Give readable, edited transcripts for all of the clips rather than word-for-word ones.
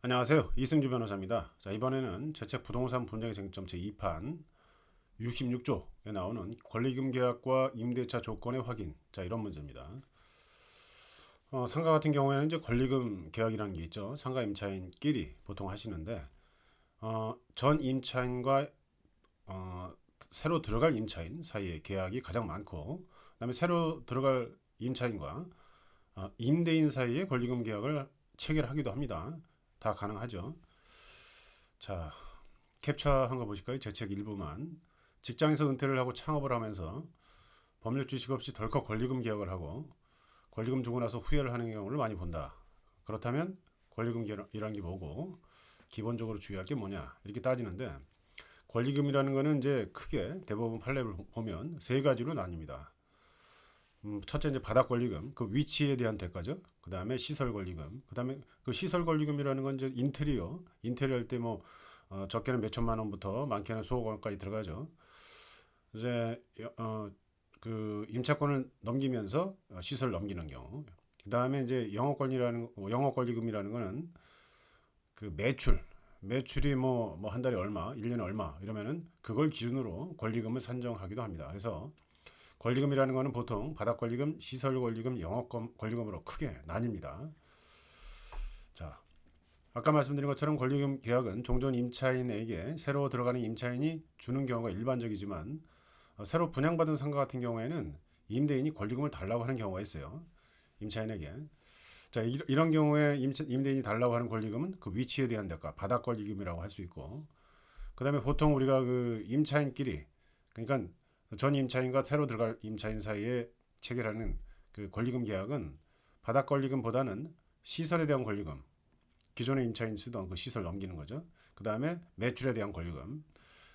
안녕하세요. 이승주 변호사입니다. 자, 이번에는 재책 부동산 분쟁의 쟁점 제2판 66조에 나오는 권리금 계약과 임대차 조건의 확인. 자, 이런 문제입니다. 상가 같은 경우에는 이제 권리금 계약이라는 게 있죠. 상가 임차인끼리 보통 하시는데 전 임차인과 새로 들어갈 임차인 사이의 계약이 가장 많고, 그다음에 새로 들어갈 임차인과 임대인 사이의 권리금 계약을 체결하기도 합니다. 다 가능하죠. 자, 캡처한 거 보실까요? 재책 일부만. 직장에서 은퇴를 하고 창업을 하면서 법률 지식 없이 덜컥 권리금 계약을 하고 권리금 주고 나서 후회를 하는 경우를 많이 본다. 그렇다면 권리금 계약이란 게 뭐고 기본적으로 주의할 게 뭐냐 이렇게 따지는데, 권리금이라는 거는 이제 크게 대법원 판례를 보면 세 가지로 나뉩니다. 첫째 이제 바닥 권리금, 그 위치에 대한 대가죠. 그 다음에 시설 권리금, 그 다음에 그 시설 권리금이라는 건 이제 인테리어 할 때 뭐 적게는 몇 천만 원부터 많게는 수억 원까지 들어가죠. 이제 그 임차권을 넘기면서 시설 넘기는 경우. 그 다음에 이제 영업 권리금이라는 거는 그 매출이 뭐 한 달에 얼마, 1년에 얼마 이러면은 그걸 기준으로 권리금을 산정하기도 합니다. 그래서 권리금이라는 것은 보통 바닥 권리금, 시설 권리금, 영업 권리금으로 크게 나뉩니다. 자, 아까 말씀드린 것처럼 권리금 계약은 종전 임차인에게 새로 들어가는 임차인이 주는 경우가 일반적이지만, 새로 분양받은 상가 같은 경우에는 임대인이 권리금을 달라고 하는 경우가 있어요. 임차인에게. 자, 이런 경우에 임대인이 달라고 하는 권리금은 그 위치에 대한 대가, 바닥 권리금이라고 할 수 있고, 그 다음에 보통 우리가 그 임차인끼리, 그러니까 전 임차인과 새로 들어갈 임차인 사이에 체결하는 그 권리금 계약은 바닥 권리금보다는 시설에 대한 권리금, 기존의 임차인 쓰던 그 시설 넘기는 거죠. 그 다음에 매출에 대한 권리금.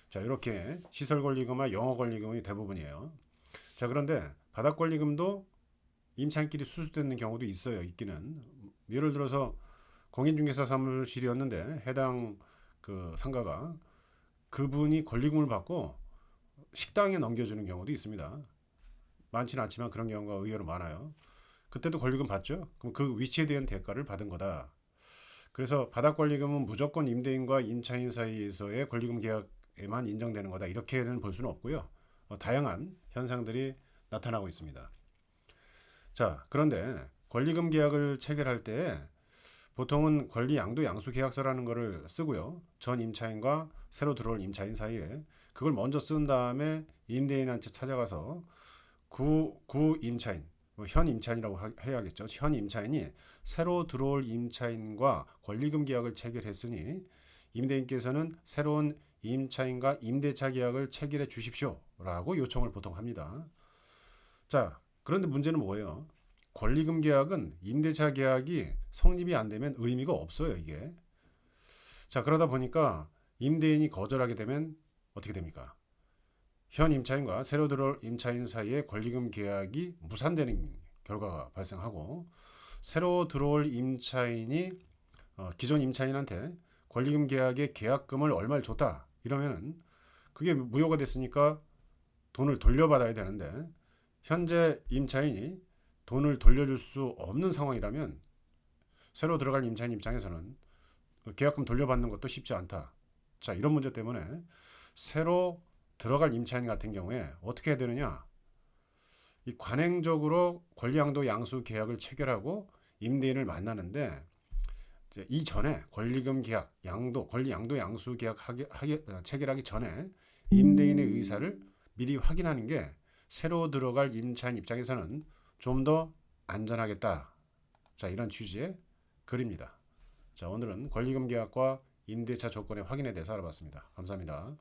자, 이렇게 시설 권리금과 영업 권리금이 대부분이에요. 자, 그런데 바닥 권리금도 임차인끼리 수수되는 경우도 있어요. 있기는. 예를 들어서 공인중개사 사무실이었는데 해당 그 상가가 그분이 권리금을 받고 식당에 넘겨주는 경우도 있습니다. 많지는 않지만 그런 경우가 의외로 많아요. 그때도 권리금 받죠. 그럼 그 위치에 대한 대가를 받은 거다. 그래서 바닥 권리금은 무조건 임대인과 임차인 사이에서의 권리금 계약에만 인정되는 거다. 이렇게는 볼 수는 없고요. 다양한 현상들이 나타나고 있습니다. 자, 그런데 권리금 계약을 체결할 때 보통은 권리 양도 양수 계약서라는 것을 쓰고요. 전 임차인과 새로 들어올 임차인 사이에 그걸 먼저 쓴 다음에 임대인한테 찾아가서 구 임차인, 현 임차인이라고 해야겠죠. 현 임차인이 새로 들어올 임차인과 권리금 계약을 체결했으니 임대인께서는 새로운 임차인과 임대차 계약을 체결해 주십시오라고 요청을 보통 합니다. 자, 그런데 문제는 뭐예요? 권리금 계약은 임대차 계약이 성립이 안 되면 의미가 없어요, 이게. 자, 그러다 보니까 임대인이 거절하게 되면 어떻게 됩니까? 현 임차인과 새로 들어올 임차인 사이의 권리금 계약이 무산되는 결과가 발생하고, 새로 들어올 임차인이 기존 임차인한테 권리금 계약의 계약금을 얼마를 줬다 이러면은 그게 무효가 됐으니까 돈을 돌려받아야 되는데, 현재 임차인이 돈을 돌려줄 수 없는 상황이라면 새로 들어갈 임차인 입장에서는 계약금 돌려받는 것도 쉽지 않다. 자, 이런 문제 때문에 새로 들어갈 임차인 같은 경우에 어떻게 해야 되느냐? 이 관행적으로 권리양도 양수 계약을 체결하고 임대인을 만나는데, 이전에 권리금 계약, 권리 양도 양수 계약 체결하기 전에 임대인의 의사를 미리 확인하는 게 새로 들어갈 임차인 입장에서는 좀 더 안전하겠다. 자, 이런 취지의 글입니다. 자, 오늘은 권리금 계약과 임대차 조건의 확인에 대해서 알아봤습니다. 감사합니다.